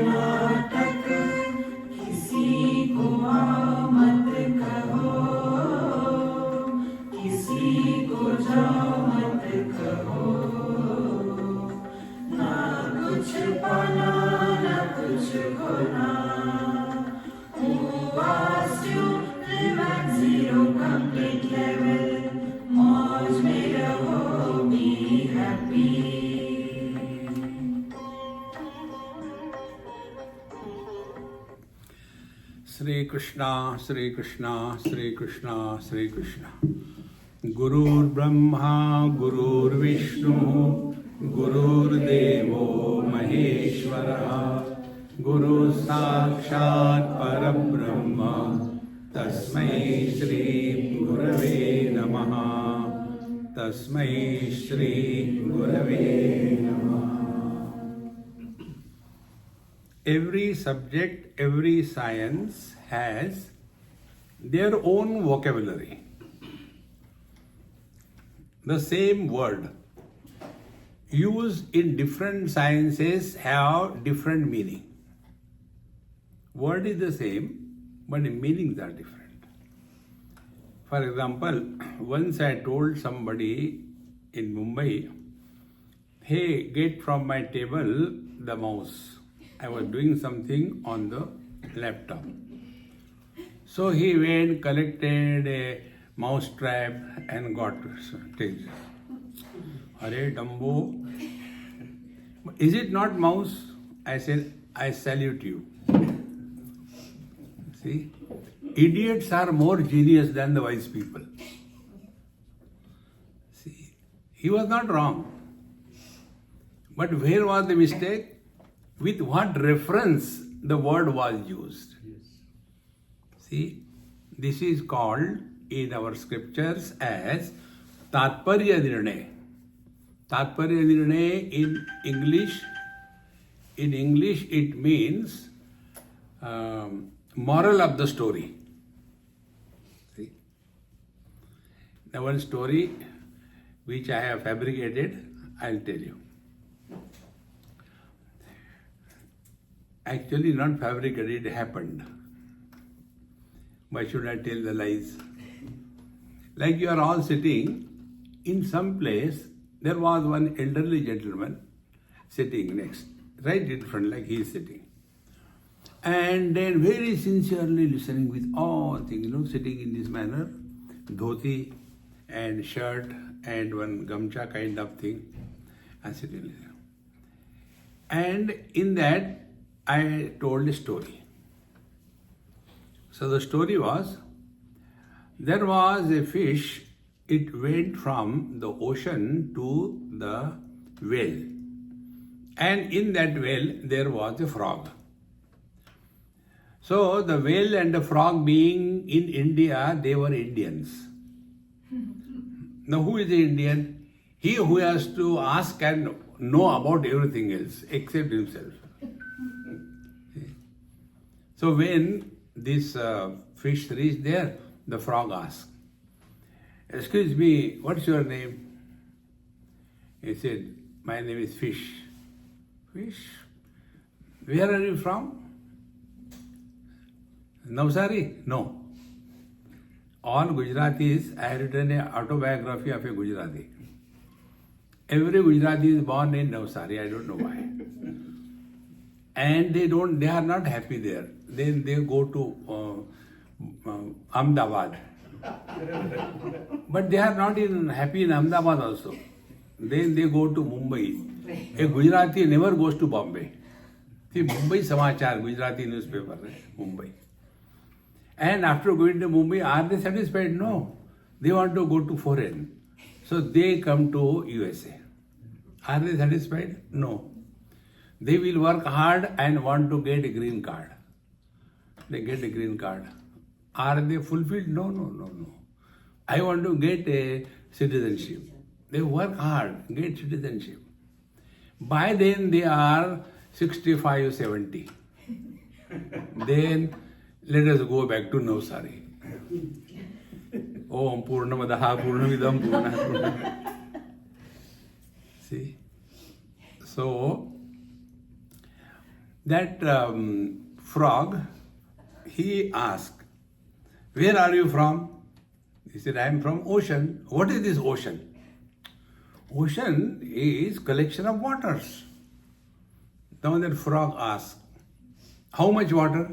नाटक किसी को आ मत कहो, किसी को जाओ मत कहो, ना कुछ पाना ना कुछ खोना। Who asked you live at zero complete level? मौज में रहो, be happy. Sri Krishna, Sri Krishna, Sri Krishna, Sri Krishna. Gurur Brahma, Gurur Vishnu, Gurur Devo Maheshwara, Guru Sakshat Parabrahma, Tasmai Shri Gurave Namaha, Tasmai Shri Gurave Namaha. Every subject, every science has their own vocabulary. The same word used in different sciences have different meaning. Word is the same, but the meanings are different. For example, once I told somebody in Mumbai, hey, get from my table the mouse. I was doing something on the laptop. So he went, collected a mouse trap and got it. Arey Dumbo, is it not mouse? I said, I salute you. See, idiots are more genius than the wise people. See, he was not wrong. But where was the mistake? With what reference the word was used. See, this is called in our scriptures as Tatparya Nirnay. Tatparya Nirnay in English it means moral of the story. See, the one story which I have fabricated, I'll tell you. Actually not fabricated, it happened. Why should I tell the lies? Like you are all sitting in some place, there was one elderly gentleman sitting next, right in front, like he is sitting. And then very sincerely listening with all things, sitting in this manner, dhoti and shirt and one gamcha kind of thing, and sitting there. And in that, I told a story. So the story was, there was a fish, it went from the ocean to the well. And in that well, there was a frog. So the whale and the frog being in India, they were Indians. Now who is the Indian? He who has to ask and know about everything else except himself. So when this fish reached there, the frog asked, excuse me, what's your name? He said, my name is Fish. Fish? Where are you from? Navsari? No. All Gujaratis, I have written an autobiography of a Gujarati. Every Gujarati is born in Navsari, I don't know why. And they are not happy there. Then they go to Ahmedabad. But they are not even happy in Ahmedabad also. Then they go to Mumbai. A Gujarati never goes to Bombay. See, Mumbai Samachar, Gujarati newspaper, Mumbai. And after going to Mumbai, are they satisfied? No. They want to go to foreign. So they come to USA. Are they satisfied? No. They will work hard and want to get a green card. They get a green card. Are they fulfilled? No. I want to get a citizenship. They work hard, get citizenship. By then they are 65, 70. Then let us go back to Navsari. Om Purnamadaha Purnamidam Purnah. See? So, That frog, he asked, "Where are you from?" He said, "I am from ocean." "What is this ocean?" "Ocean is collection of waters." Now that frog asked, "How much water?"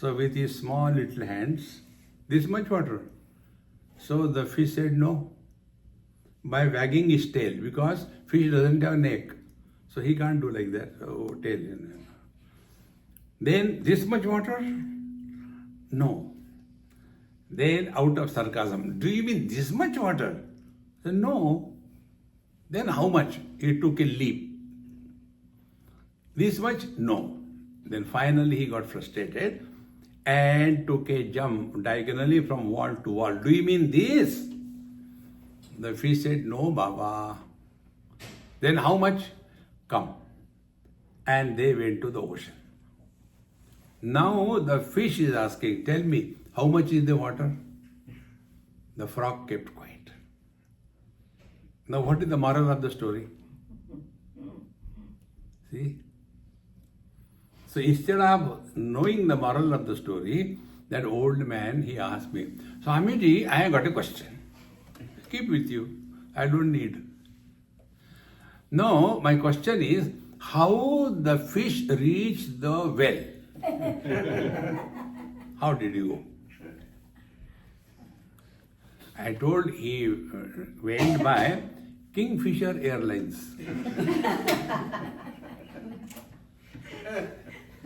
So with his small little hands, "This much water." So the fish said no, by wagging his tail, because fish doesn't have neck. So he can't do like that, tail. Then, "This much water?" "No." Then out of sarcasm, "Do you mean this much water?" I said, "No." "Then how much?" He took a leap. "This much?" "No." Then finally he got frustrated and took a jump diagonally from wall to wall. "Do you mean this?" The fish said, "No, Baba." "Then how much?" "Come." And they went to the ocean. Now the fish is asking, "Tell me, how much is the water?" The frog kept quiet. Now what is the moral of the story? See? So instead of knowing the moral of the story, that old man, he asked me, "Swamiji, I have got a question. Keep with you. I don't need." No, my question is, how the fish reached the well? How did you go? I told he went by Kingfisher Airlines.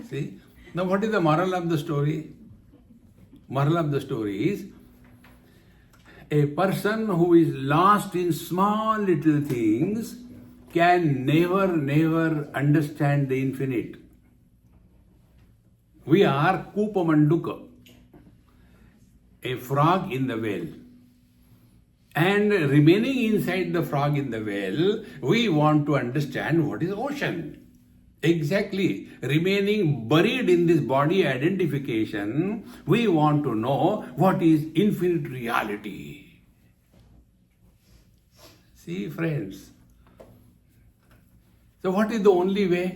See? Now what is the moral of the story? Moral of the story is, a person who is lost in small little things can never understand the infinite. We are Kupamanduka, a frog in the well. And remaining inside the frog in the well, we want to understand what is ocean. Exactly. Remaining buried in this body identification, we want to know what is infinite reality. See, friends. So what is the only way?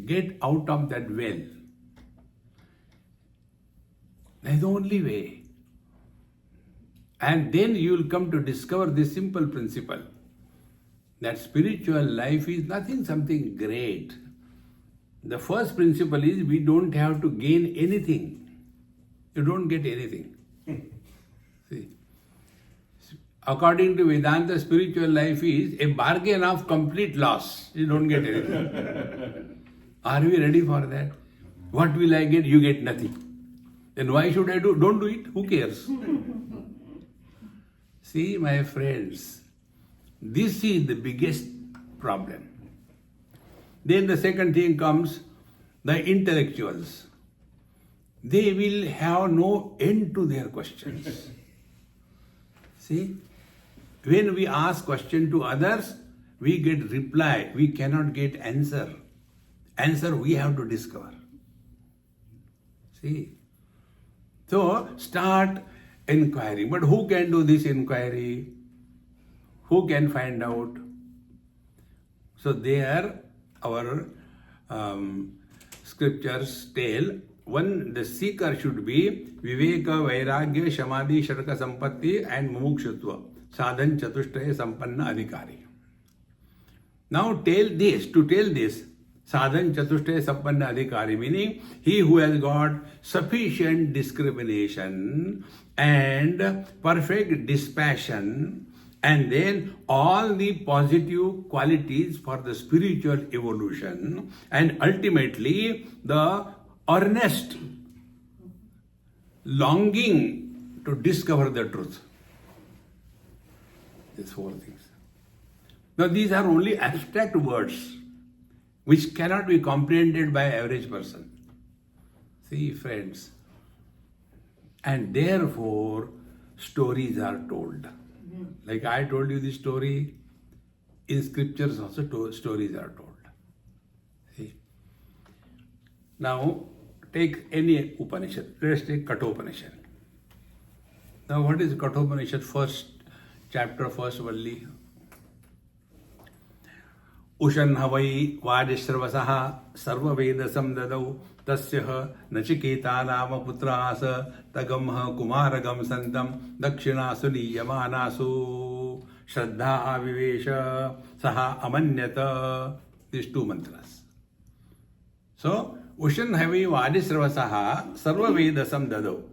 Get out of that well. That's the only way. And then you will come to discover this simple principle, that spiritual life is nothing something great. The first principle is, we don't have to gain anything. You don't get anything. See, according to Vedanta, spiritual life is a bargain of complete loss. You don't get anything. Are we ready for that? What will I get? You get nothing. Then why should I do? Don't do it. Who cares? See, my friends, this is the biggest problem. Then the second thing comes, the intellectuals. They will have no end to their questions. See, when we ask question to others, we get reply. We cannot get answer. Answer we have to discover. See, so start inquiry. But who can do this inquiry? Who can find out? So there our scriptures tell, one, the seeker should be Viveka, Vairagya, Shamadhi, Sharka Sampatti and Mumukshutva. Sadhan Chatushtaya Sampanna Adhikari. Now to tell this, Sadhan Chatushtaya Sampanna Adhikari, meaning he who has got sufficient discrimination and perfect dispassion, and then all the positive qualities for the spiritual evolution, and ultimately the earnest longing to discover the truth. These four things. Now these are only abstract words which cannot be comprehended by average person. See, friends, and therefore stories are told. Like I told you this story, in scriptures also stories are told. See? Now take any Upanishad. Let's take Kathopanishad. Now what is Kathopanishad? First chapter, first Valli. उशन् वै वाजिश्रवसः सर्ववेदसं ददौ तस्यः नचिकेता नाम पुत्रास तगमः कुमारगं सन्तं दक्षिणासु नीयमानासु श्रद्धा आविवेश सः अमन्यत. These two mantras. So, Ushan Havi Vadisravasaha Sarvavedasam Dadau.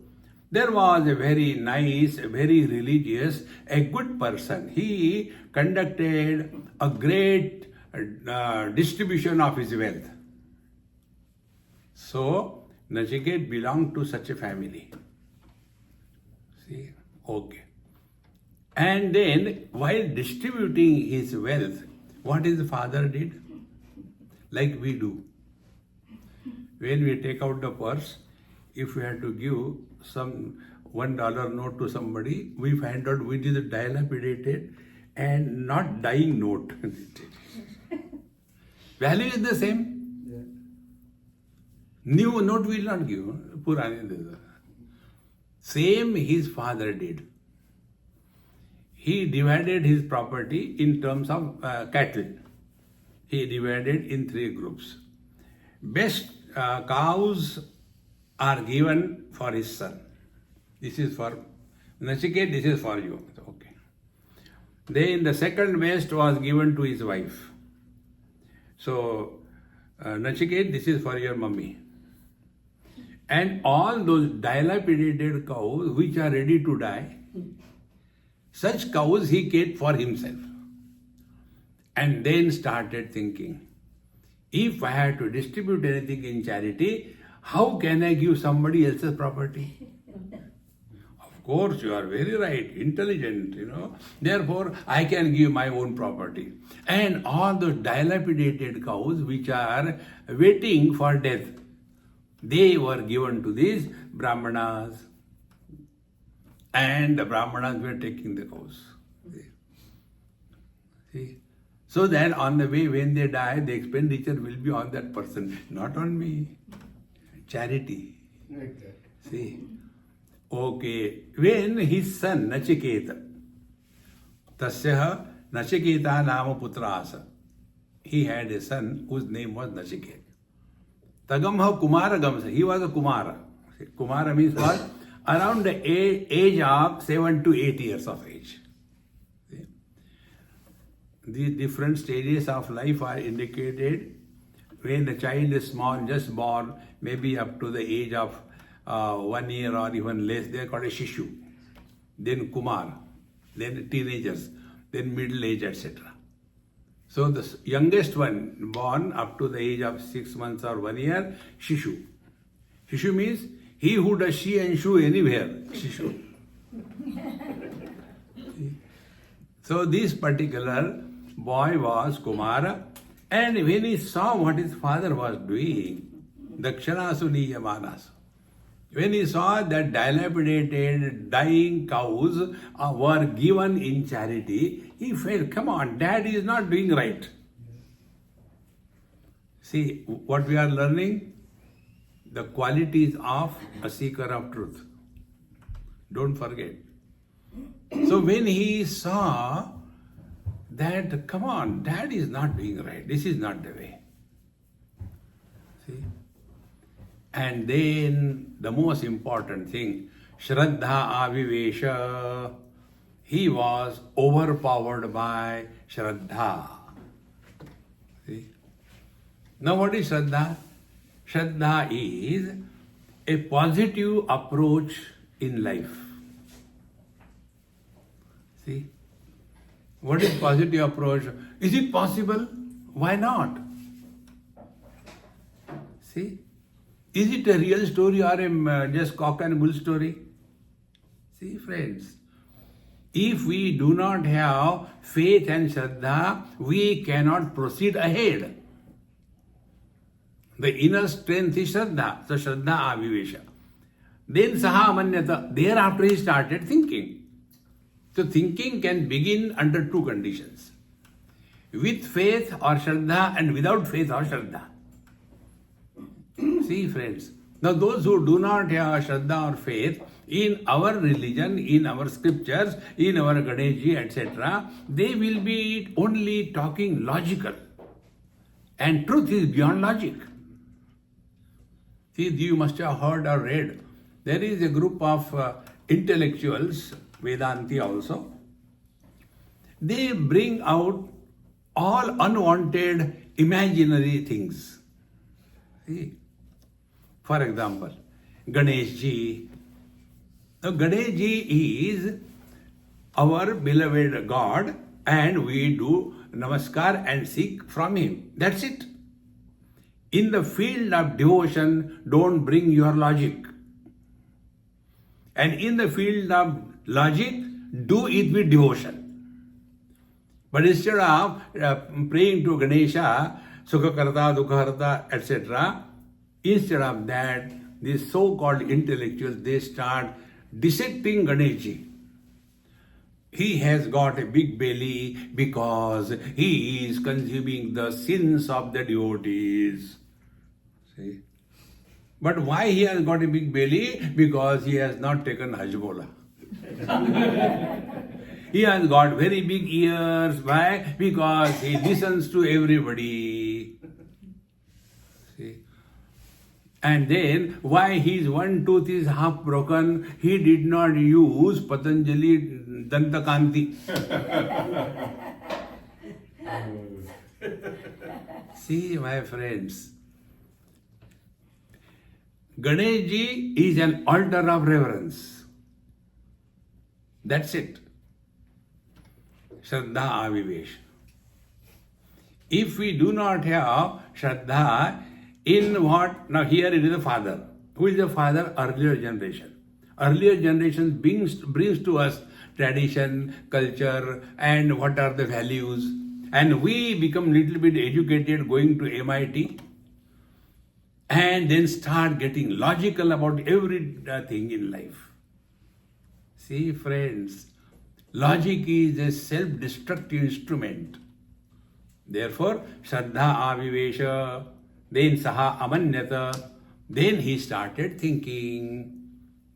There was a very nice, very religious, a good person. He conducted a great distribution of his wealth. So, Nachiket belonged to such a family. See, okay. And then, while distributing his wealth, what his father did? Like we do. When we take out the purse, if we have to give some $1 note to somebody, we find out which is a dilapidated and not dying note. Value is the same. New note will not give. Purani. Same his father did. He divided his property in terms of cattle. He divided in 3 groups. Best cows are given for his son. This is for Nachiket, this is for you. Okay. Then the second best was given to his wife. So, Nachiket, this is for your mummy. And all those dilapidated cows which are ready to die, such cows he kept for himself. And then started thinking, if I had to distribute anything in charity, how can I give somebody else's property? Of course, you are very right, intelligent, Therefore, I can give my own property. And all those dilapidated cows which are waiting for death, they were given to these Brahmanas. And the Brahmanas were taking the cows. See? So that on the way when they die, the expenditure will be on that person, not on me. Charity. Like that. See? Okay. When his son Nachiketa, Tasyaha Nachiketa Nama Putrasa, he had a son whose name was Nachiket. Tagamha Kumara Gamsa, he was a Kumara. Kumara means what? Around the age of 7 to 8 years of age. See? These different stages of life are indicated when the child is small, just born, maybe up to the age of 1 year or even less, they are called a Shishu. Then Kumar, then teenagers, then middle age, etc. So the youngest one born up to the age of 6 months or 1 year, Shishu. Shishu means he who does she and shoe anywhere, Shishu. So this particular boy was Kumara, and when he saw what his father was doing, Dakshanasu Niyamanasu, when he saw that dilapidated, dying cows were given in charity, he felt, come on, dad is not doing right. See, what we are learning? The qualities of a seeker of truth. Don't forget. So when he saw that, come on, dad is not doing right, this is not the way. See? And then the most important thing, Shraddha Avivesha. He was overpowered by Shraddha. See? Now what is Shraddha? Shraddha is a positive approach in life. See? What is positive approach? Is it possible? Why not? See? Is it a real story or a just cock and bull story? See, friends, if we do not have faith and Shraddha, we cannot proceed ahead. The inner strength is Shraddha, so Shraddha Avivesha. Then Saha Amanyata, thereafter he started thinking. So thinking can begin under 2 conditions. With faith or Shraddha and without faith or Shraddha. See, friends, now those who do not have Shraddha or faith, in our religion, in our scriptures, in our Ganeshji, etc., they will be only talking logical. And truth is beyond logic. See, you must have heard or read. There is a group of intellectuals, Vedanti also. They bring out all unwanted imaginary things. See? For example, Ganesh Ji. Now, Ganesh Ji is our beloved God, and we do namaskar and seek from him. That's it. In the field of devotion, don't bring your logic. And in the field of logic, do it with devotion. But instead of praying to Ganesha, Sukhakarta, Dukhaharta, etc., instead of that, these so-called intellectuals, they start dissecting Ganeshji. He has got a big belly because he is consuming the sins of the devotees. See? But why he has got a big belly? Because he has not taken Hajmola. He has got very big ears. Why? Because he listens to everybody. See? And then, why his one tooth is half broken? He did not use Patanjali Dantakanti. See, my friends, Ganeshji is an altar of reverence. That's it. Shraddha Avivesh. If we do not have Shraddha, in what? Now here it is the father. Who is the father? Earlier generation. Earlier generation brings to us tradition, culture, and what are the values. And we become little bit educated going to MIT and then start getting logical about everything in life. See, friends, logic is a self-destructive instrument. Therefore, Shraddha Avivesha, then Saha Amanyata, then he started thinking.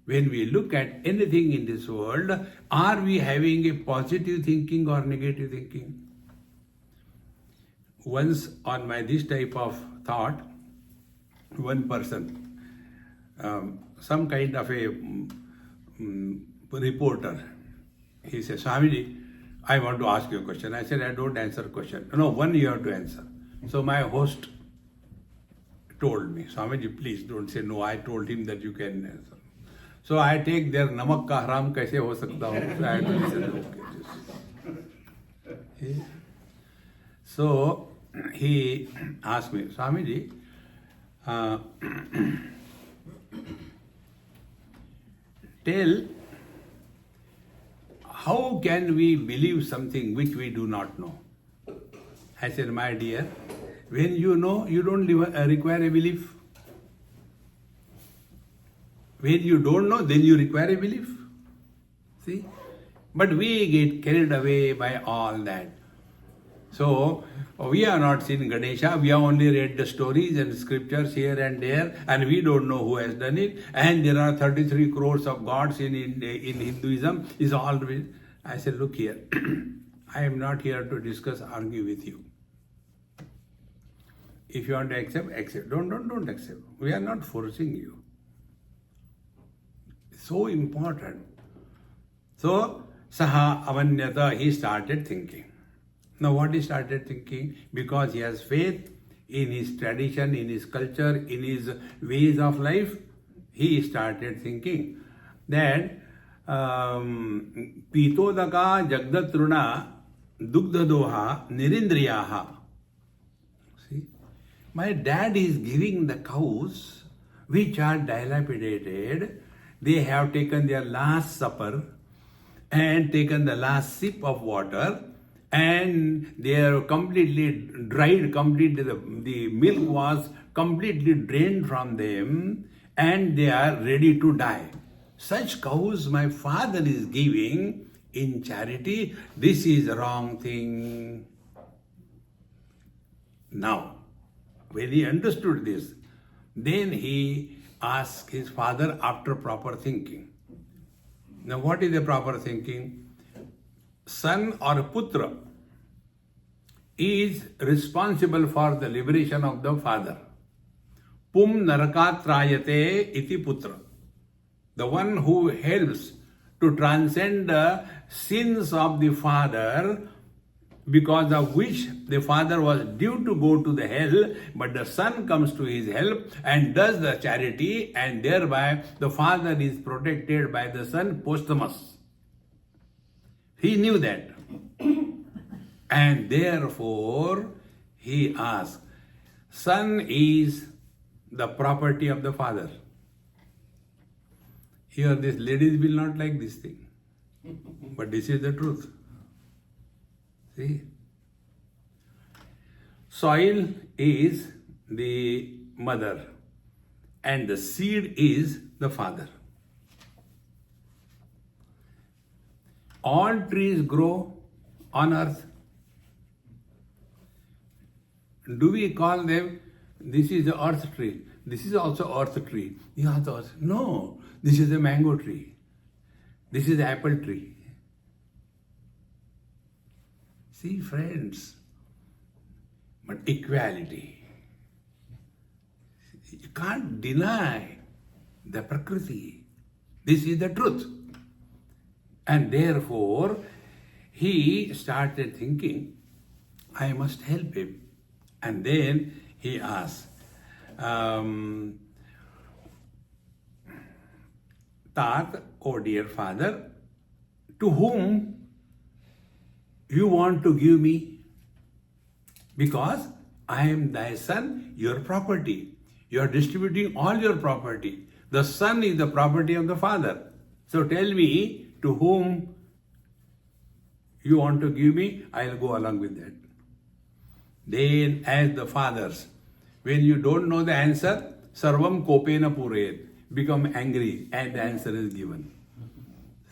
When we look at anything in this world, are we having a positive thinking or negative thinking? Once on my this type of thought, one person, some kind of a reporter, he said, Swamiji, I want to ask you a question. I said, I don't answer question. No, one you have to answer. So my host told me, Swamiji, please don't say no. I told him that you can answer. So I take their namak ka haram kaise ho sakta hu. So I had to listen. Okay. So he asked me, Swamiji, tell, how can we believe something which we do not know? I said, my dear, when you know, you don't require a belief. When you don't know, then you require a belief. See? But we get carried away by all that. So, we have not seen Ganesha, we have only read the stories and scriptures here and there, and we don't know who has done it. And there are 33 crores of gods in Hinduism. Is all. I said, look here, I am not here to discuss, argue with you. If you want to accept, accept. Don't accept. We are not forcing you. So important. So, Saha Avanyata, he started thinking. Now what he started thinking? Because he has faith in his tradition, in his culture, in his ways of life, he started thinking that Pitodaka Jagdatruna Dugdhadoha Nirindriyaha. See, my dad is giving the cows which are dilapidated. They have taken their last supper and taken the last sip of water, and they are completely dried, the milk was completely drained from them, and they are ready to die. Such cows my father is giving in charity. This is a wrong thing. Now, when he understood this, then he asked his father after proper thinking. Now what is the proper thinking? Son or putra, is responsible for the liberation of the father. Pum narakat trayate iti putra. The one who helps to transcend the sins of the father, because of which the father was due to go to the hell, but the son comes to his help and does the charity, and thereby the father is protected by the son posthumous. He knew that. And therefore he asked, son is the property of the father. Here these ladies will not like this thing. But this is the truth. See? Soil is the mother and the seed is the father. All trees grow on earth. Do we call them, this is the earth tree, this is also earth tree? Yeah, the earth. No, this is a mango tree. This is the apple tree. See, friends, but equality. You can't deny the Prakriti. This is the truth. And therefore, he started thinking, I must help him. And then he asked, Tat, oh dear father, to whom you want to give me? Because I am thy son, your property. You are distributing all your property. The son is the property of the father. So tell me to whom you want to give me, I'll go along with that. Then as the fathers, when you don't know the answer, sarvam kopena purayet, become angry and the answer is given.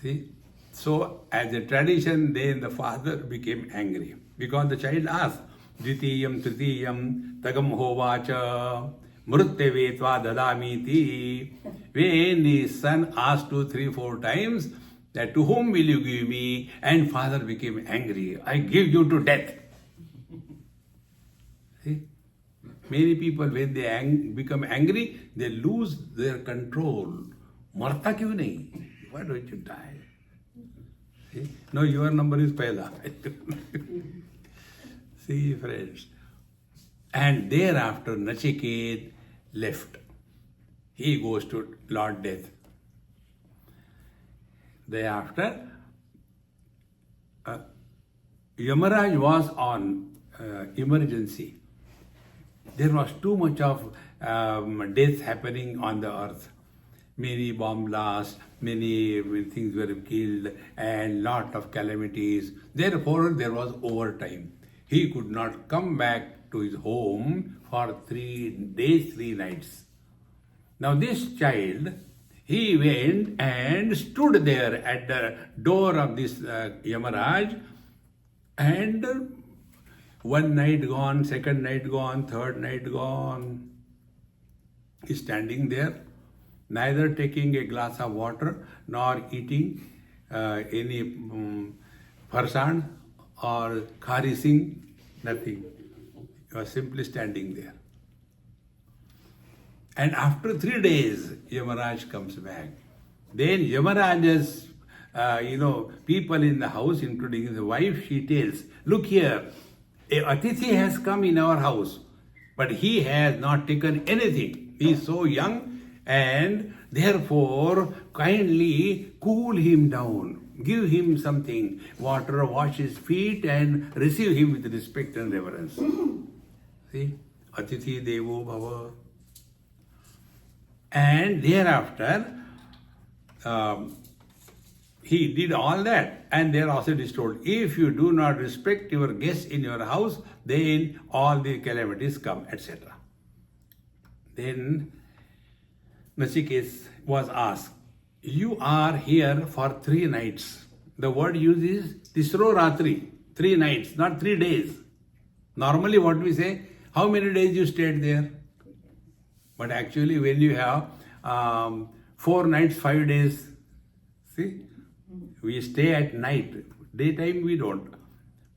See? So as a tradition, then the father became angry because the child asked, Dvitiyam Tritiyam Tagam Hovacha Mruttevetva Dadamiti. When the son asked 2, 3, 4 times that to whom will you give me? And father became angry. I give you to death. See? Many people, when they become angry, they lose their control. Marta kyun nahi? Why don't you die? See? No, your number is Pehla. See, friends. And thereafter, Nachiket left. He goes to Lord Death. Thereafter, Yamaraj was on emergency. There was too much of death happening on the earth. Many bomb blasts, many things were killed, and lot of calamities. Therefore, there was overtime. He could not come back to his home for 3 days, 3 nights. Now this child, he went and stood there at the door of this Yamaraj, and one night gone, second night gone, third night gone. He's standing there, neither taking a glass of water nor eating any farsan or khari singh, nothing. He was simply standing there. And after 3 days, Yamaraj comes back. Then Yamaraj's, people in the house, including his wife, she tells, look here, a Atithi has come in our house, but he has not taken anything. He is so young, and therefore kindly cool him down. Give him something, water, wash his feet, and receive him with respect and reverence. See, Atithi Devo Bhava. And thereafter, he did all that, and there also it is told, if you do not respect your guests in your house, then all the calamities come, etc. Then Nachiket was asked, you are here for 3 nights. The word used is Tisro Ratri, 3 nights, not 3 days. Normally what we say, how many days you stayed there? But actually when you have 4 nights, 5 days, see, we stay at night. Daytime we don't.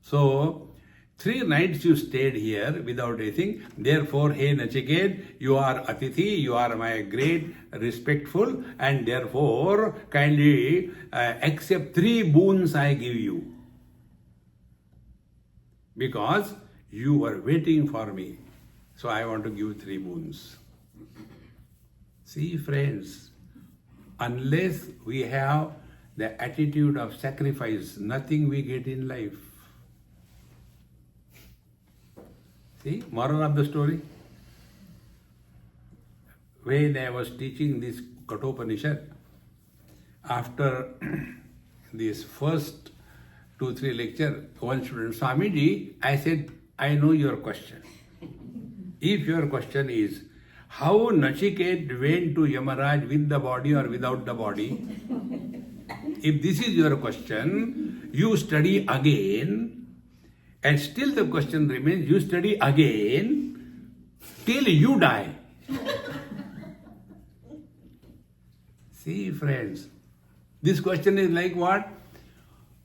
So 3 nights you stayed here without anything. Therefore, hey Nachiket, you are Atithi, you are my great respectful, and therefore kindly accept 3 boons I give you. Because you were waiting for me. So I want to give 3 boons. See, friends, unless we have the attitude of sacrifice, nothing we get in life. See, moral of the story. When I was teaching this Kathopanishad, after this first 2-3 lecture, one student, Swamiji, I said, I know your question. If your question is, how Nachiket went to Yamaraj with the body or without the body, if this is your question, you study again, and still the question remains, you study again till you die. See, friends, this question is like what?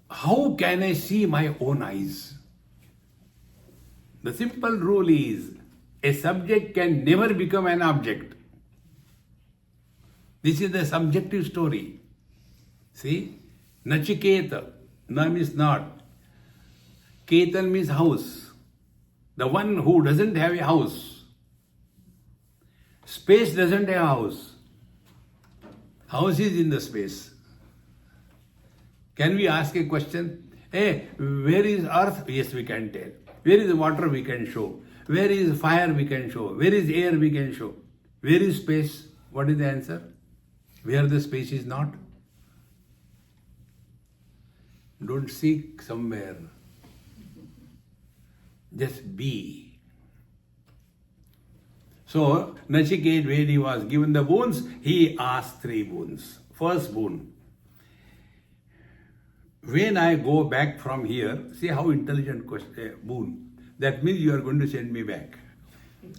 How can I see my own eyes? The simple rule is, a subject can never become an object. This is the subjective story. See, Nachiketa, na means not. Ketan means house. The one who doesn't have a house. Space doesn't have a house. House is in the space. Can we ask a question? Hey, where is earth? Yes, we can tell. Where is water? We can show. Where is fire? We can show. Where is air? We can show. Where is space? What is the answer? Where the space is not? Don't seek somewhere. Just be. So, Nachiket, when he was given the boons, he asked 3 boons. First boon. When I go back from here, see how intelligent question, boon. That means you are going to send me back.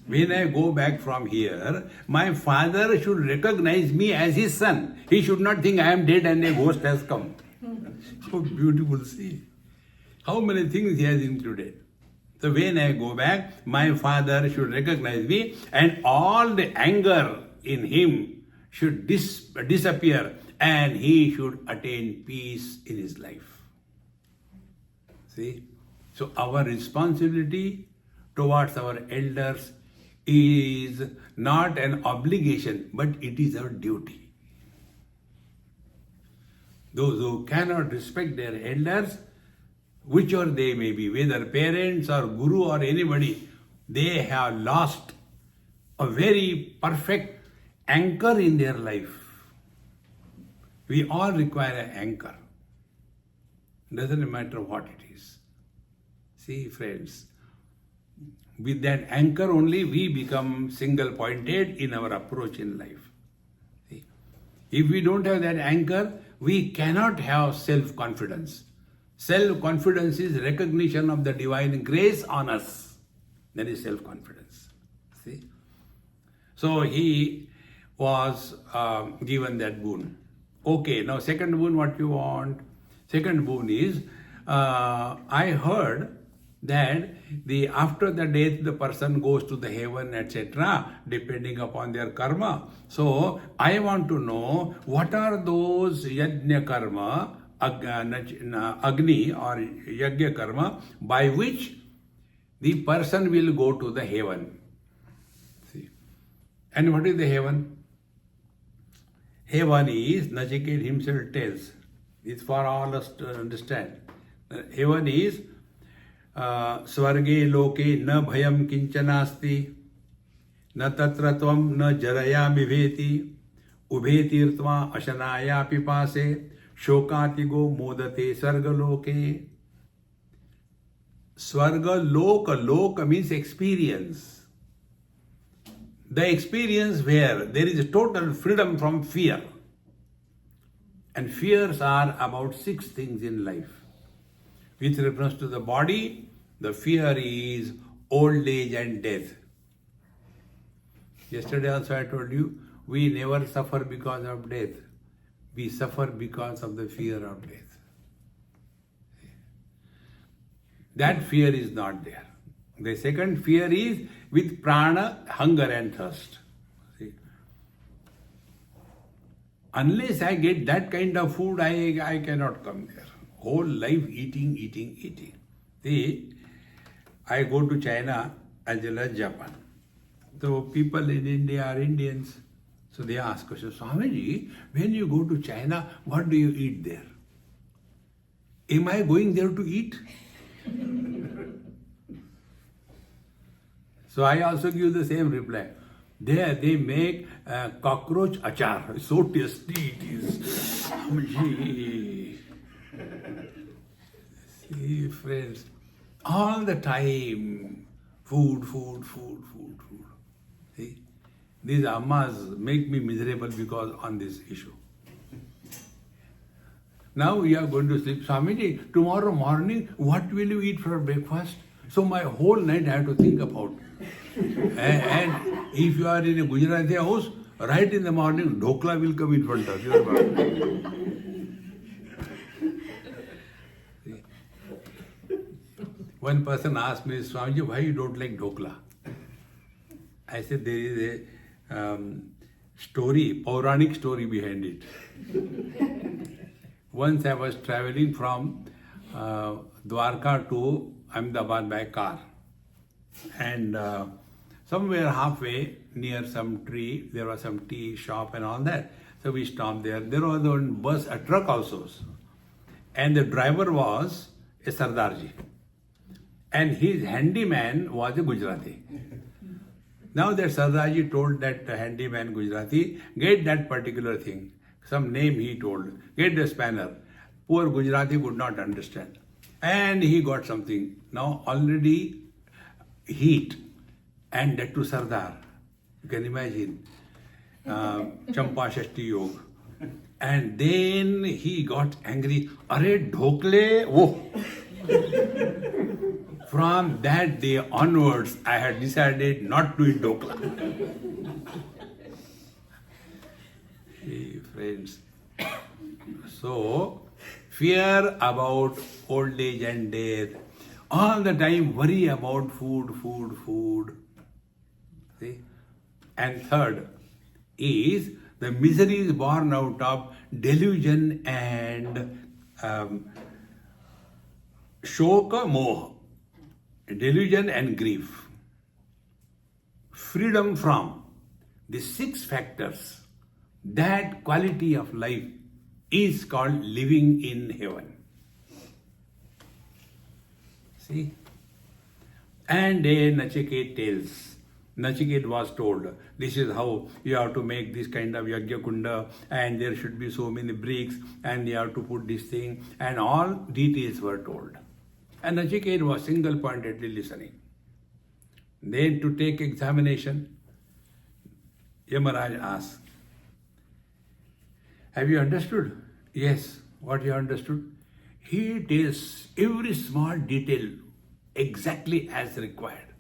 When I go back from here, my father should recognize me as his son. He should not think I am dead and a ghost has come. So beautiful, see. How many things he has included. So when I go back, my father should recognize me and all the anger in him should disappear and he should attain peace in his life. See? So our responsibility towards our elders is not an obligation, but it is our duty. Those who cannot respect their elders, whichever they may be, whether parents or guru or anybody, they have lost a very perfect anchor in their life. We all require an anchor. Doesn't matter what it is. See, friends, with that anchor only we become single-pointed in our approach in life. See? If we don't have that anchor, we cannot have self-confidence. Self-confidence is recognition of the divine grace on us. That is self-confidence. See? So he was given that boon. Okay, now second boon, what you want? Second boon is, I heard that after the death the person goes to the heaven, etc., depending upon their karma. So I want to know what are those yajna karma, Agni or Yajna karma, by which the person will go to the heaven. See? And what is the heaven? Heaven is, Nachiket himself tells, it's for all us to understand. Heaven is Swarge loke na bhayam kinchanasti, na tatra tvam na jaraya miveti, ubhe tirtva ashanaya pipase, shokatigo modate sarga loke. Swarga loka means experience. The experience where there is total freedom from fear. And fears are about 6 things in life. With reference to the body, the fear is old age and death. Yesterday also I told you, we never suffer because of death. We suffer because of the fear of death. That fear is not there. The second fear is with prana, hunger and thirst. See? Unless I get that kind of food, I cannot come there. Whole life eating, eating, eating. See, I go to China as well as Japan. So people in India are Indians. So they ask us, Swamiji, when you go to China, what do you eat there? Am I going there to eat? So I also give the same reply. There they make cockroach achar. So tasty it is. Swamiji. See, friends, all the time, food. See, these ammas make me miserable because on this issue. Now we are going to sleep. Swamiji, tomorrow morning, what will you eat for breakfast? So my whole night I have to think about. And if you are in a Gujarati house, right in the morning, dhokla will come in front of you. One person asked me, Swamiji, why you don't like dhokla? I said there is a story, Puranic story behind it. Once I was traveling from Dwarka to Ahmedabad by car. And somewhere halfway near some tree, there was some tea shop and all that. So we stopped there. There was one bus, a truck also. And the driver was a Sardarji. And his handyman was a Gujarati. Now that Sardarji told that handyman Gujarati, get that particular thing. Some name he told. Get the spanner. Poor Gujarati could not understand. And he got something. Now already heat. And that to Sardar. You can imagine. Champa Shashti Yog. And then he got angry. Are dhokle? Oh. From that day onwards, I had decided not to eat dhokla. Hey, friends. So, fear about old age and death. All the time worry about food. See? And third is the misery is born out of delusion and shoka moha. Delusion and grief. Freedom from the 6 factors, that quality of life is called living in heaven. See? And then Nachiket tells, Nachiket was told, this is how you have to make this kind of Yajna Kunda, and there should be so many bricks, and you have to put this thing, and all details were told. And Nachiket was single-pointedly listening. Then to take examination, Yamaraj asked, have you understood? Yes. What you understood? He tells every small detail exactly as required.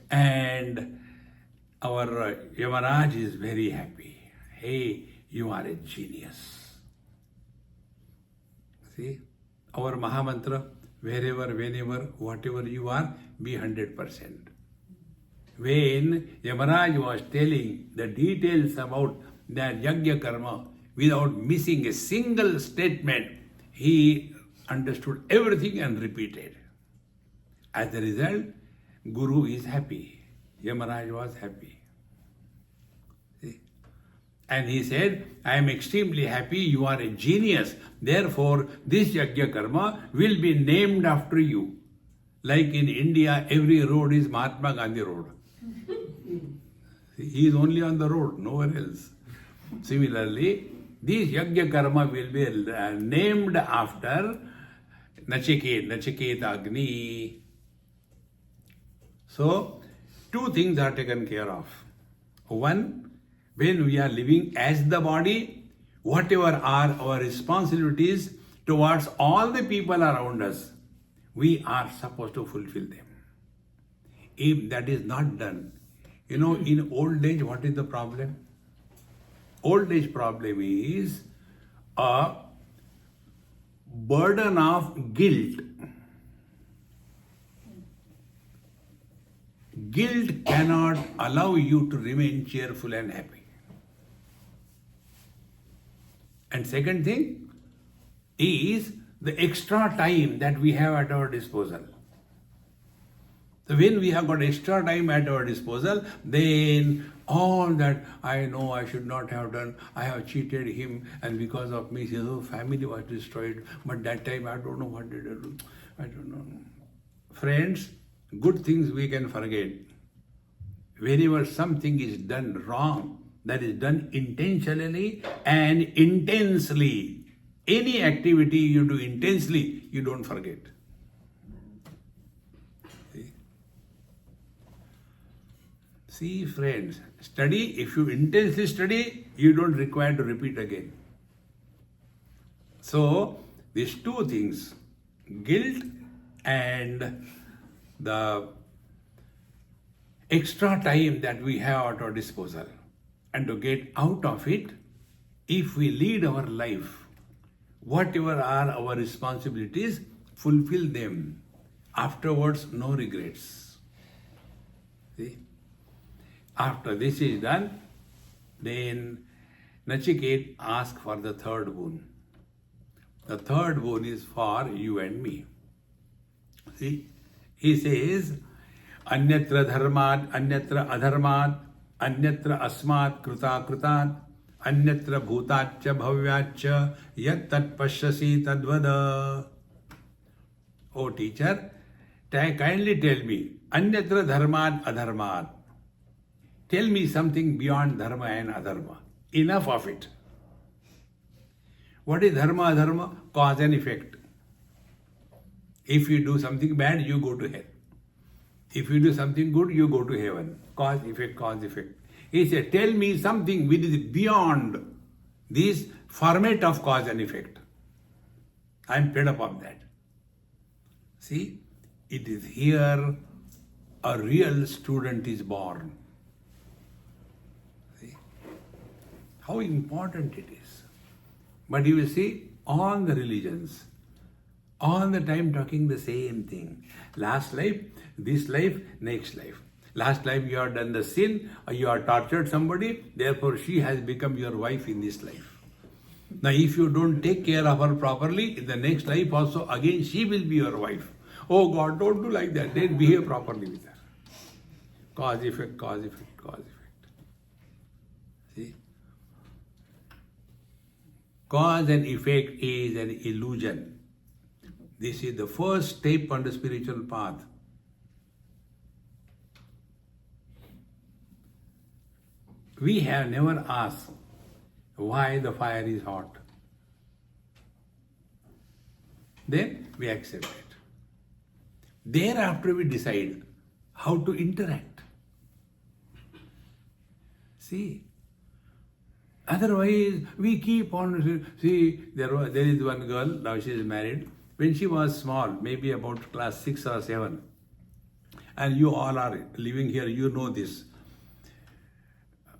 And our Yamaraj is very happy. Hey, you are a genius. See, our Mahamantra, wherever, whenever, whatever you are, be 100%. When Yamaraj was telling the details about that Yajna Karma without missing a single statement, he understood everything and repeated. As a result, Guru is happy. Yamaraj was happy. See? And he said, I am extremely happy, you are a genius. Therefore, this Yajna Karma will be named after you. Like in India, every road is Mahatma Gandhi Road. He is only on the road, nowhere else. Similarly, this Yajna Karma will be named after Nachiket Agni. So, 2 things are taken care of. One, when we are living as the body, whatever are our responsibilities towards all the people around us, we are supposed to fulfill them. If that is not done, in old age, what is the problem? Old age problem is a burden of guilt guilt cannot allow you to remain cheerful and happy. And second thing is the extra time that we have at our disposal. So when we have got extra time at our disposal, then all that I know I should not have done, I have cheated him, and because of me his whole family was destroyed. But that time I don't know what did I do. I don't know. Friends, good things we can forget. Whenever something is done wrong, that is done intentionally and intensely. Any activity you do intensely, you don't forget. See, friends, study, if you intensely study, you don't require to repeat again. So, these two things, guilt and the extra time that we have at our disposal. And to get out of it, if we lead our life, whatever are our responsibilities, fulfill them. Afterwards, no regrets. See? After this is done, then Nachiket asks for the third boon. The third boon is for you and me. See, he says, Anyatra dharmat, anyatra adharmat, anyatra asmat kruta krutat, anyatra bhutaccha bhavyaccha, yat tat pashyasi tadvada. Oh teacher, kindly tell me, anyatra dharmat adharmat. Tell me something beyond dharma and adharma. Enough of it. What is dharma, adharma? Cause and effect. If you do something bad, you go to hell. If you do something good, you go to heaven. Cause, effect, cause, effect. He said, tell me something which is beyond this format of cause and effect. I am fed up of that. See, it is here a real student is born. How important it is. But you will see, all the religions, all the time talking the same thing. Last life, this life, next life. Last life you have done the sin, or you have tortured somebody, therefore she has become your wife in this life. Now if you don't take care of her properly, in the next life also again she will be your wife. Oh God, don't do like that. Then behave properly with her. Cause, effect, cause, effect, cause, effect. See? Cause and effect is an illusion. This is the first step on the spiritual path. We have never asked why the fire is hot. Then we accept it. Thereafter we decide how to interact. See? Otherwise, we keep on. See, there is one girl, now she is married. When she was small, maybe about class 6 or 7, and you all are living here, you know this.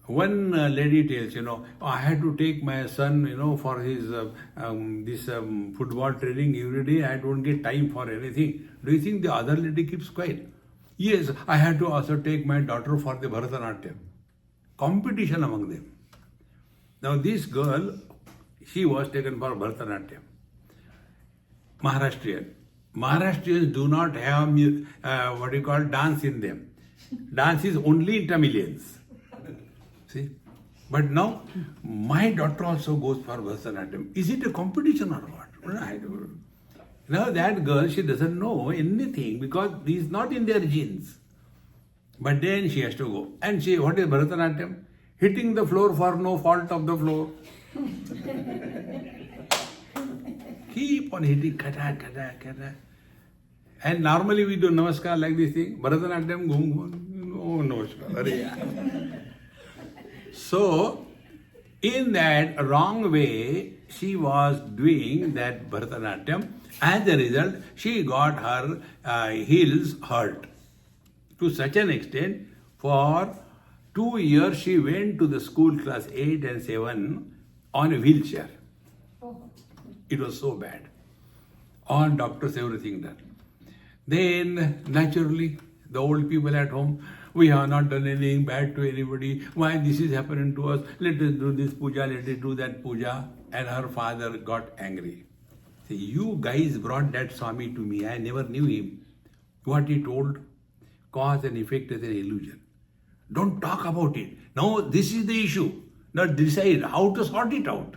One lady tells, I had to take my son, for his football training every day. I don't get time for anything. Do you think the other lady keeps quiet? Yes, I had to also take my daughter for the Bharatanatyam. Competition among them. Now this girl, she was taken for Bharatanatyam. Maharashtrian. Maharashtrians do not have dance in them. Dance is only in Tamilians. See? But now, my daughter also goes for Bharatanatyam. Is it a competition or what? Now that girl, she doesn't know anything because this is not in their genes. But then she has to go. And what is Bharatanatyam? Hitting the floor for no fault of the floor. Keep on hitting, kata, kata, kata. And normally we do namaskar like this thing. Bharatanatyam, oh, namaskar. So, in that wrong way, she was doing that Bharatanatyam. As a result, she got her heels hurt. To such an extent, for 2 years she went to the school class 8 and 7 on a wheelchair. It was so bad. All doctors, everything done. Then, naturally, the old people at home, We have not done anything bad to anybody. Why this is happening to us? Let us do this puja, let us do that puja. And her father got angry. Say, you guys brought that Swami to me. I never knew him. What he told, cause and effect is an illusion. Don't talk about it. Now this is the issue. Now decide how to sort it out.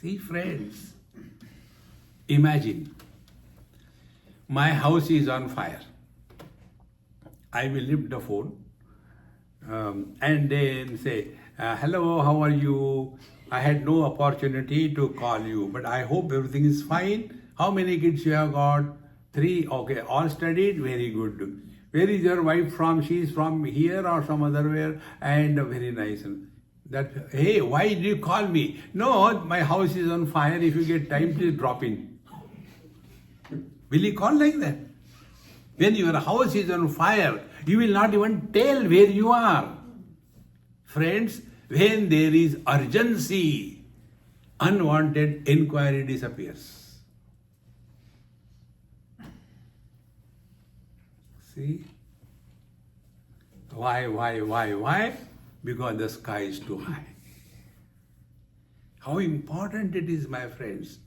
See, friends, imagine my house is on fire. I will lift the phone and then say, hello, how are you? I had no opportunity to call you, but I hope everything is fine. How many kids you have got? 3. Okay, all studied? Very good. Where is your wife from? She is from here or some other where? And very nice. That, hey, why did you call me? No, my house is on fire. If you get time, please drop in. Will you call like that? When your house is on fire, you will not even tell where you are. Friends, when there is urgency, unwanted inquiry disappears. See? Why? Because the sky is too high. How important it is, my friends.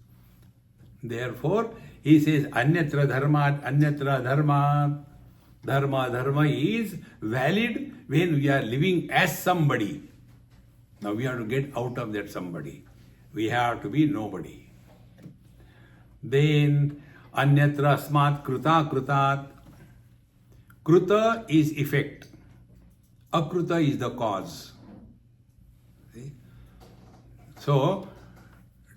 Therefore, he says, Anyatra dharmat, anyatra dharmat. Dharma is valid when we are living as somebody. Now we have to get out of that somebody. We have to be nobody. Then, anyatra asmat kruta krutat. Kruta is effect. Akruta is the cause. See? So,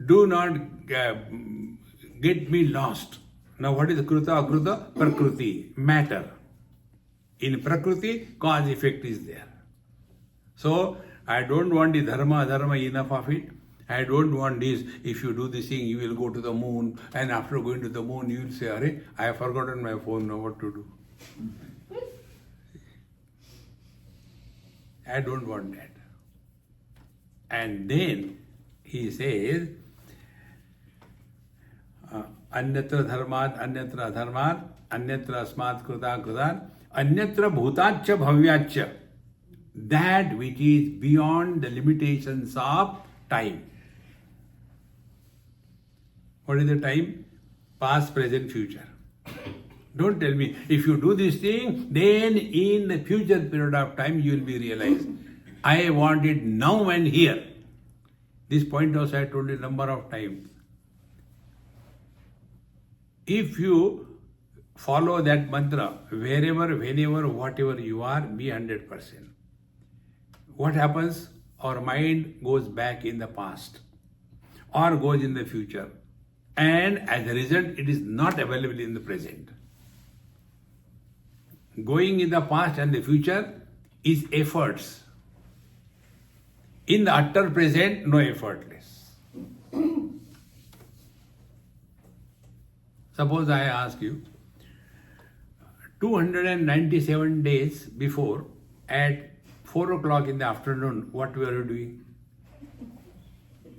do not get me lost. Now, what is Kruta? Akruta? Prakriti, matter. In Prakriti, cause effect is there. So, I don't want the dharma, enough of it. I don't want this. If you do this thing, you will go to the moon. And after going to the moon, you will say, Arey, I have forgotten my phone, now what to do? I don't want that. And then he says, Anyatra dharmat, anyatra dharmat, anyatra asmat kruta krutan, anyatra bhutacha bhavyacha. That which is beyond the limitations of time. What is the time? Past, present, future. Don't tell me, if you do this thing, then in the future period of time you will be realized. I want it now and here. This point also I told you a number of times. If you follow that mantra, wherever, whenever, whatever you are, be 100%. What happens? Our mind goes back in the past or goes in the future. And as a result, it is not available in the present. Going in the past and the future is efforts. In the utter present, no effortless. Suppose I ask you, 297 days before, at 4 o'clock in the afternoon, what were you doing?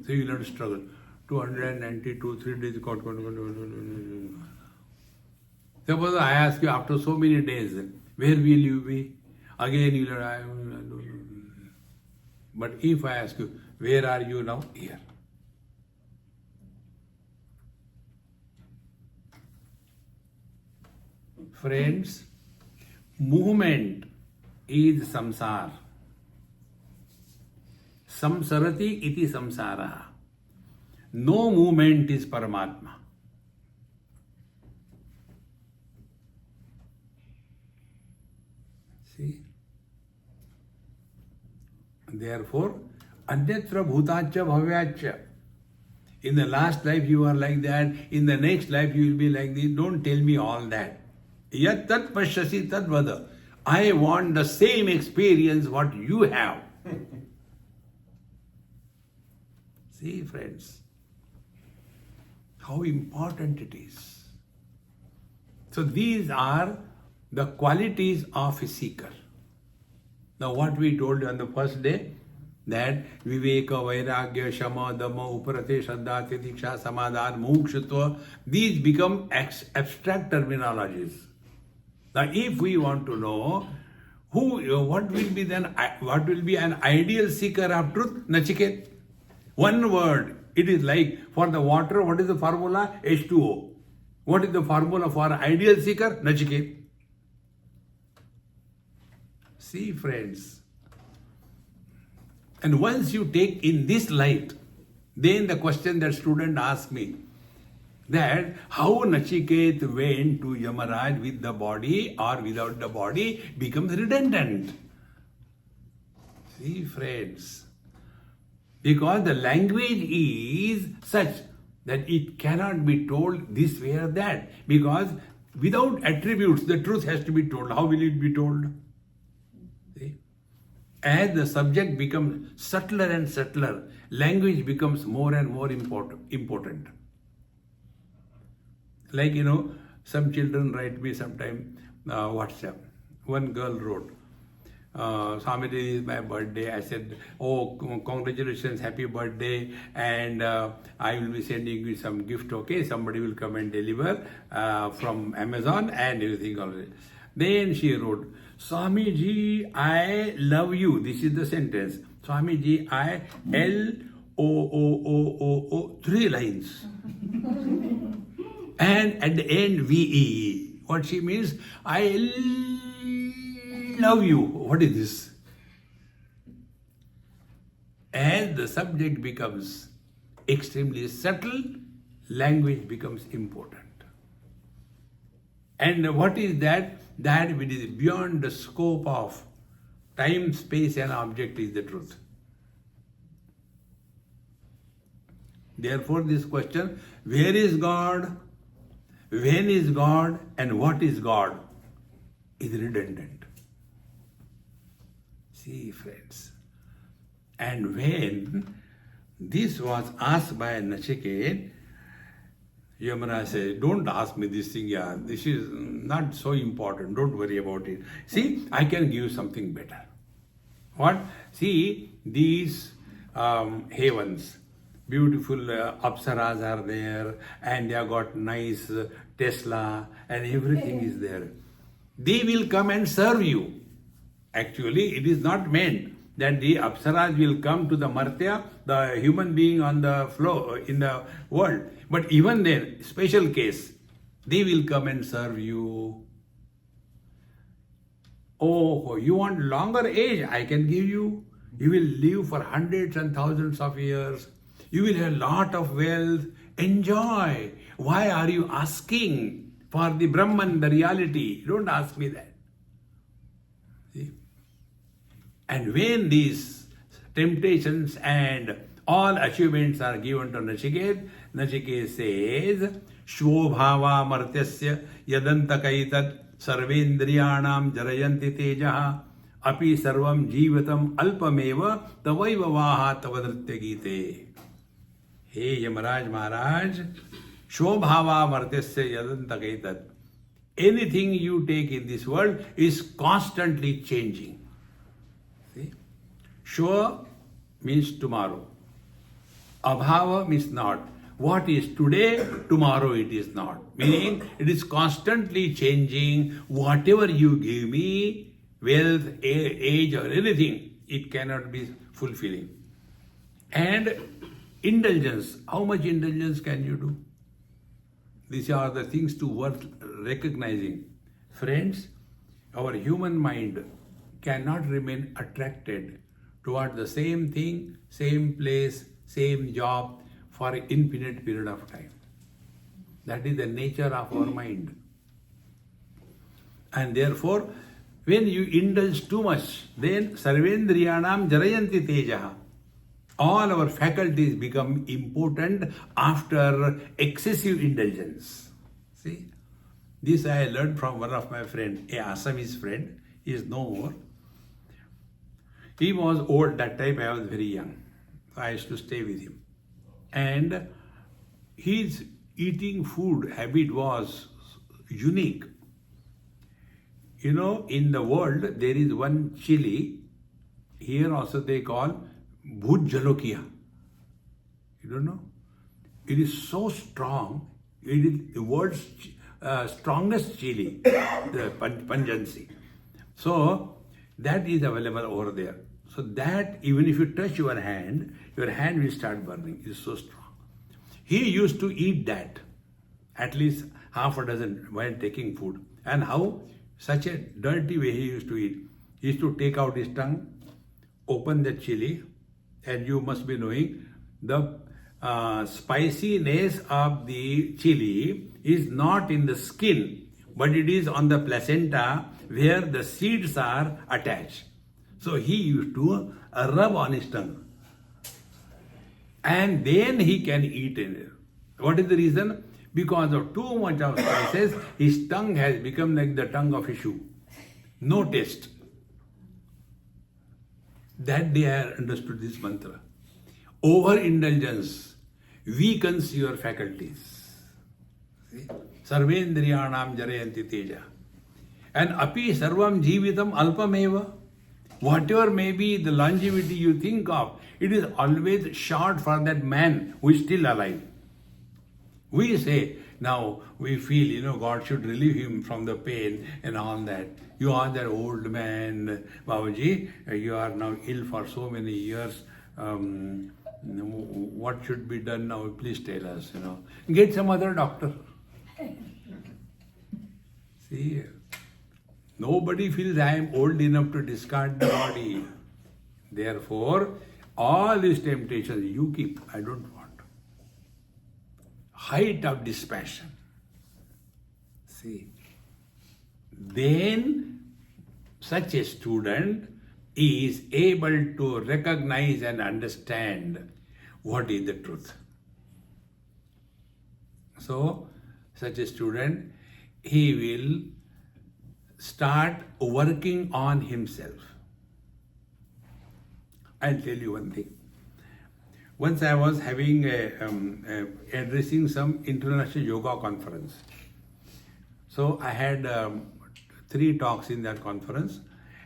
So you will have to struggle. 292, 3 days. Suppose I ask you after so many days, where will you be? Again you will have, but if I ask you, where are you now? Here. Friends, movement is samsara. Samsarati iti samsara. No movement is Paramatma. See? Therefore, anyatra bhutacha bhavyacha. In the last life you are like that, in the next life you will be like this. Don't tell me all that. Yat tat pashyasi tad vada. I want the same experience what you have. See, friends, how important it is. So these are the qualities of a seeker. Now what we told you on the first day, that Viveka, Vairagya, Shama, Dhamma, Uparate, Shraddha, Titiksha, Samadhan, Mukshutva, these become abstract terminologies. Now, if we want to know what will be an ideal seeker of truth, Nachiket? One word. It is like for the water, what is the formula? H2O. What is the formula for ideal seeker? Nachiket. See, friends. And once you take in this light, then the question that student asked me, that how Nachiket went to Yamaraj with the body or without the body becomes redundant. See, friends, because the language is such that it cannot be told this way or that, because without attributes the truth has to be told. How will it be told? See? As the subject becomes subtler and subtler, language becomes more and more important. Like, some children write me sometime WhatsApp. One girl wrote, Swamiji, is my birthday. I said, oh, congratulations, happy birthday, and I will be sending you some gift, okay? Somebody will come and deliver from Amazon and everything already. Then she wrote, Swamiji, I love you. This is the sentence. Swamiji, I L-O-O-O-O-O, 3 lines. And at the end, V-E. What she means, I love you. What is this? As the subject becomes extremely subtle, language becomes important. And what is that? That which is beyond the scope of time, space and object is the truth. Therefore, this question, where is God? When is God and what is God is redundant. See, friends. And when this was asked by Nachiket, Yamaraj said, don't ask me this thing, yeah. This is not so important. Don't worry about it. See, I can give you something better. What? See, these havens, beautiful apsaras are there, and they have got nice Tesla, and everything is there. They will come and serve you. Actually, it is not meant that the apsaras will come to the martya, the human being on the floor in the world. But even then, special case, they will come and serve you. Oh, you want longer age? I can give you. You will live for hundreds and thousands of years. You will have a lot of wealth. Enjoy. Why are you asking for the Brahman, the reality? Don't ask me that. See? And when these temptations and all achievements are given to Nachiket, Nachiket says, Shvobhava martyasya yadantakaitat sarvendriyanam jarayanti tejaha api sarvam jivatam alpameva tavaiva vaha tavadritya gite. Hey Yamaraj Maharaj, Shvobhava martyasya yadantakaitat. Anything you take in this world is constantly changing. See? Shva means tomorrow. Abhava means not. What is today, tomorrow it is not. Meaning, it is constantly changing. Whatever you give me, wealth, age or anything, it cannot be fulfilling. And indulgence, how much indulgence can you do? These are the things to worth recognizing. Friends, our human mind cannot remain attracted toward the same thing, same place, same job for an infinite period of time. That is the nature of our mind. And therefore, when you indulge too much, then sarvendriyanam jarayanti tejaha. All our faculties become important after excessive indulgence. See? This I learned from one of my friends, a Assamese friend. He is no more. He was old that time, I was very young. I used to stay with him. And his eating food habit was unique. You know, in the world, there is one chili, here also they call Bhut Jalokia. You don't know? It is so strong, it is the world's strongest chili, the pungency. So that is available over there. So that even if you touch your hand will start burning. It's so strong. He used to eat that, at least half a dozen while taking food. And how? Such a dirty way he used to eat. He used to take out his tongue, open the chili, and you must be knowing the spiciness of the chili is not in the skin, but it is on the placenta where the seeds are attached. So he used to rub on his tongue. And then he can eat it. What is the reason? Because of too much of spices, his tongue has become like the tongue of a shoe. No taste. That day I understood this mantra. Overindulgence weakens your faculties. Sarvendriyanam jarayanti teja. And api sarvam jivitam alpameva. Whatever may be the longevity you think of, it is always short for that man who is still alive. We say, now we feel, God should relieve him from the pain and all that. You are that old man, Babaji, you are now ill for so many years. What should be done now? Please tell us, Get some other doctor. See, nobody feels I am old enough to discard the body. Therefore, all these temptations you keep, I don't want. Height of dispassion. See, then such a student is able to recognize and understand what is the truth. So, such a student, he will start working on himself. I'll tell you one thing. Once I was having addressing some international yoga conference. So I had 3 talks in that conference,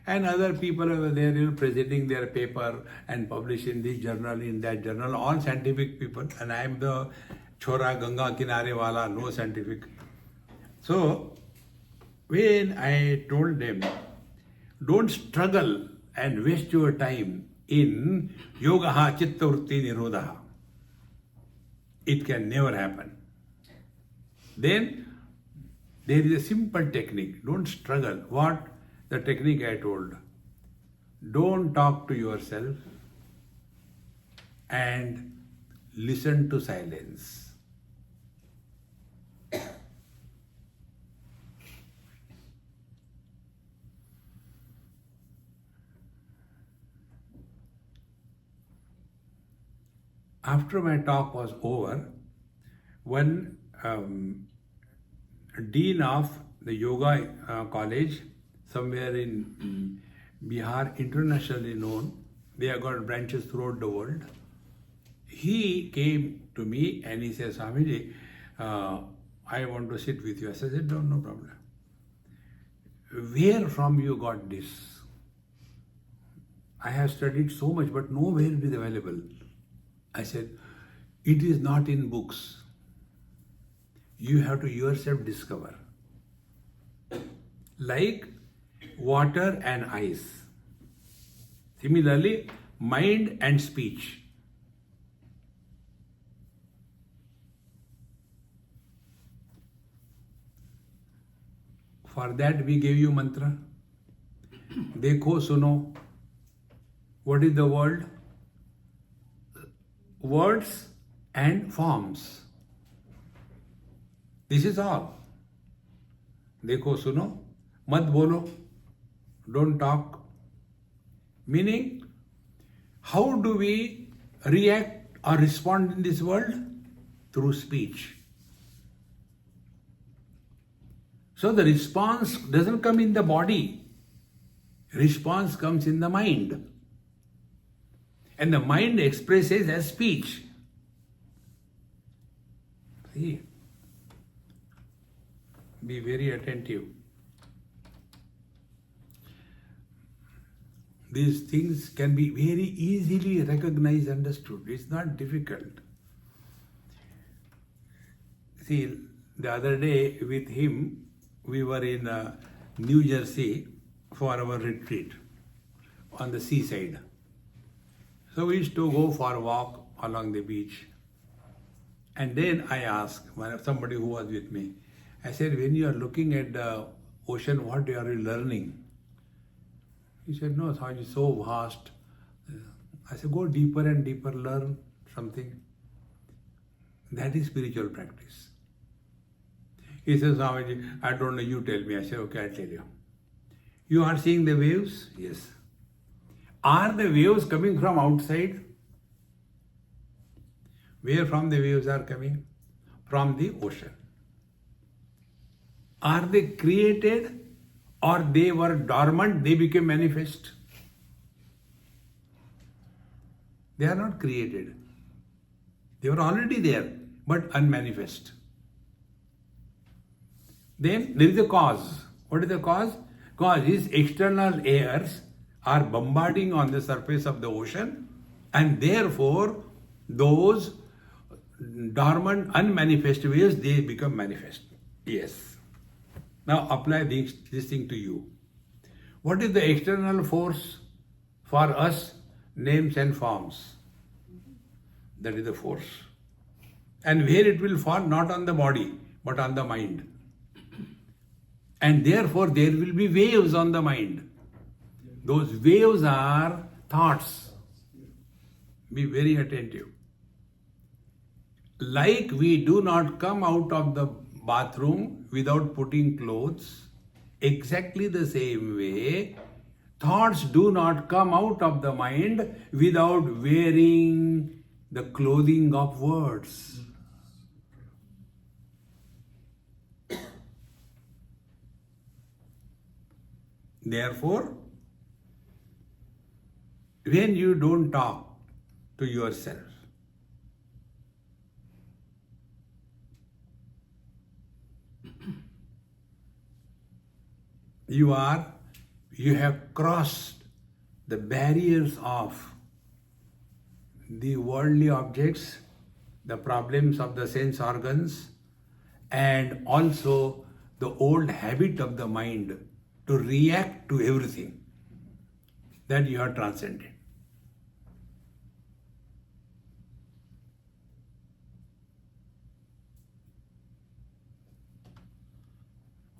and other people were there, presenting their paper and publishing this journal, in that journal, all scientific people, and I am the Chora Ganga Kinare Wala, no scientific. So when I told them, don't struggle and waste your time in yogaha chitta vritti nirodha, it can never happen. Then there is a simple technique. Don't struggle. What? The technique I told. Don't talk to yourself and listen to silence. After my talk was over, one dean of the yoga college, somewhere in Bihar, internationally known, they have got branches throughout the world. He came to me and he said, Swamiji, I want to sit with you. I said, no problem. Where from you got this? I have studied so much, but nowhere it is available. I said, it is not in books. You have to yourself discover. Like water and ice. Similarly, mind and speech. For that we gave you mantra. Dekho, suno. What is the world? Words and forms. This is all. Dekho, suno. Mat bolo. Don't talk. Meaning, how do we react or respond in this world? Through speech. So the response doesn't come in the body. Response comes in the mind. And the mind expresses as speech. See? Be very attentive. These things can be very easily recognized, understood. It's not difficult. See, the other day with him, we were in New Jersey for our retreat on the seaside. So we used to go for a walk along the beach. And then I asked somebody who was with me, I said, when you are looking at the ocean, what are you learning? He said, no, it's so vast. I said, go deeper and deeper, learn something. That is spiritual practice. He says, Swamiji, I don't know, you tell me. I said, okay, I'll tell you. You are seeing the waves? Yes. Are the waves coming from outside? Where from the waves are coming? From the ocean. Are they created or they were dormant, they became manifest? They are not created. They were already there, but unmanifest. Then there is a cause. What is the cause? Cause is external airs are bombarding on the surface of the ocean, and therefore those dormant, unmanifest waves, they become manifest. Yes. Now apply this thing to you. What is the external force for us? Names and forms. That is the force. And where it will fall? Not on the body, but on the mind. And therefore there will be waves on the mind. Those waves are thoughts. Be very attentive. Like we do not come out of the bathroom without putting clothes, exactly the same way, thoughts do not come out of the mind without wearing the clothing of words. Therefore, when you don't talk to yourself, you have crossed the barriers of the worldly objects, the problems of the sense organs, and also the old habit of the mind to react to everything. That you have transcended.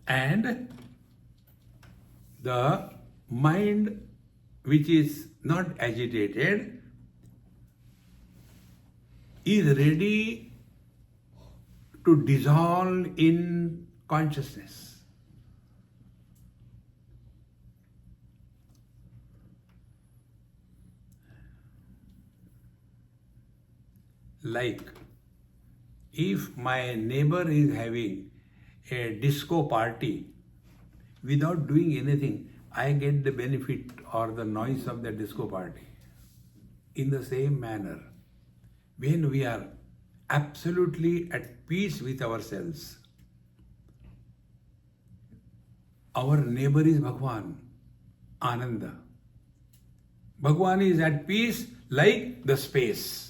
And the mind which is not agitated is ready to dissolve in consciousness. Like, if my neighbor is having a disco party, without doing anything, I get the benefit or the noise of the disco party. In the same manner, when we are absolutely at peace with ourselves, our neighbor is Bhagwan, Ananda. Bhagwan is at peace like the space.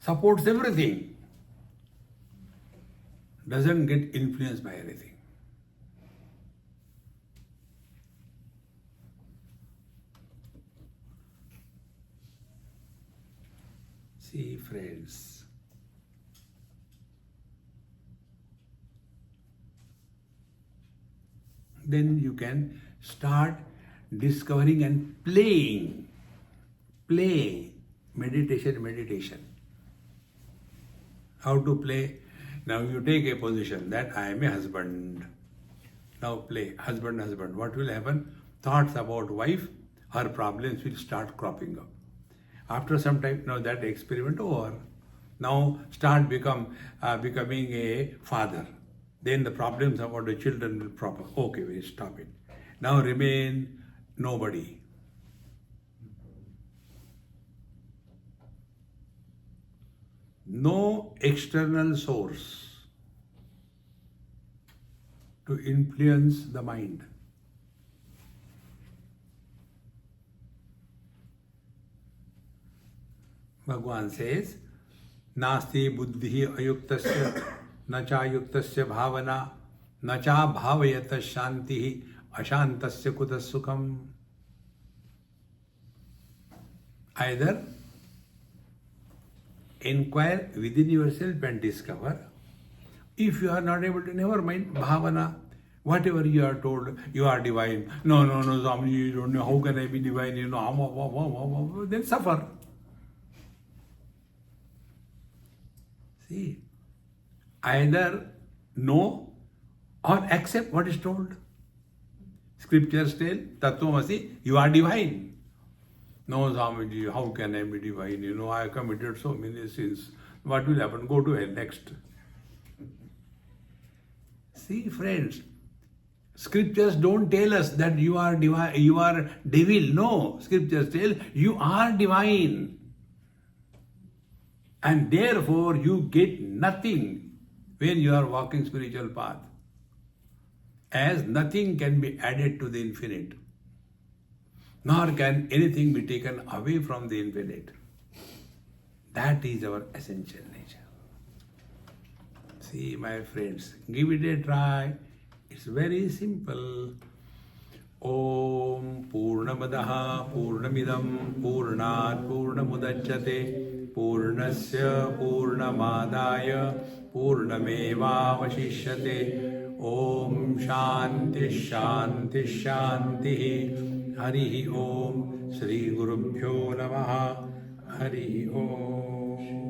Supports everything. Doesn't get influenced by anything. See, friends, then you can start discovering and playing. Play. Meditation. How to play? Now you take a position that I am a husband. Now play husband. What will happen? Thoughts about wife, her problems will start cropping up. After some time, now that experiment over. Now start becoming a father. Then the problems about the children will crop up. Okay, we stop it. Now remain nobody. No external source to influence the mind. Bhagwan says, नास्ति बुद्धिः अयुक्तस्य न चायुक्तस्य भावना न चाभावयतः शान्तिः अशान्तस्य कुतः सुखम्. Either inquire within yourself and discover. If you are not able to, never mind, bhavana. Whatever you are told, you are divine. No, Swami, you don't know, how can I be divine? You know, then suffer. See, either know or accept what is told. Scriptures tell, Tattvamasi, you are divine. No, Swamiji, how can I be divine? You know, I have committed so many sins. What will happen? Go to hell next. See, friends, scriptures don't tell us that you are divine, you are devil. No, scriptures tell you are divine. And therefore you get nothing when you are walking spiritual path. As nothing can be added to the infinite, nor can anything be taken away from the infinite. That is our essential nature. See, my friends, give it a try. It's very simple. Om Purnamadaha Purnamidam Purnat Purnamudachyate Purnasya Purnamadaya Purnamevavashishyate. Om Shanti Shanti Shanti. Hari Om. Shri Gurubhyo Namaha. Hari Om.